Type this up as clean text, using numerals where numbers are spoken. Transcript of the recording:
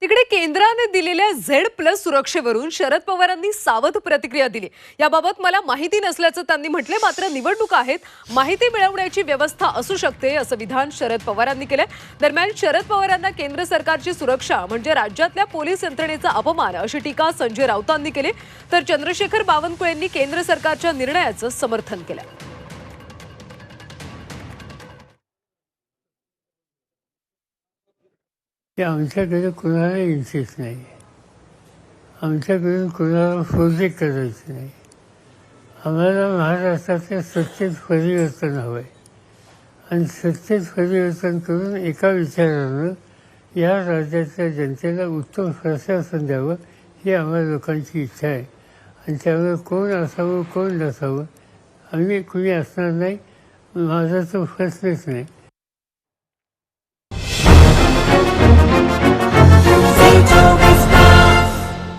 तिकडे केंद्राने दिलेल्या Z+ सुरक्षेवरून शरद पवारांनी सावध प्रतिक्रिया दिली। याबाबत मला माहिती नसल्याचं त्यांनी म्हटले। मात्र निवडणुका आहेत, माहिती मिळवण्याची व्यवस्था असू शकते असं विधान शरद पवारांनी केले। दरम्यान शरद पवारांना केंद्र सरकारची सुरक्षा म्हणजे राज्यातल्या पोलीस यंत्रणेचा अपमान अशी टीका संजय राऊतांनी केली। तर चंद्रशेखर बावनकुळेंनी केंद्र सरकारच्या निर्णयाचं समर्थन केलं। आमच्याकडे कुणाला इंटरेस्ट नाही, आमच्याकडून कुणाला फौजे करायची नाही। आम्हाला महाराष्ट्राचे सत्तेत परिवर्तन हवं आहे आणि सत्तेत परिवर्तन करून एका विचारानं या राज्याच्या जनतेला उत्तम प्रशासन द्यावं ही आम्हा लोकांची इच्छा आहे। आणि त्यामुळे कोण असावं कोण नसावं आम्ही कुणी असणार नाही, माझा तो प्रश्नच नाही।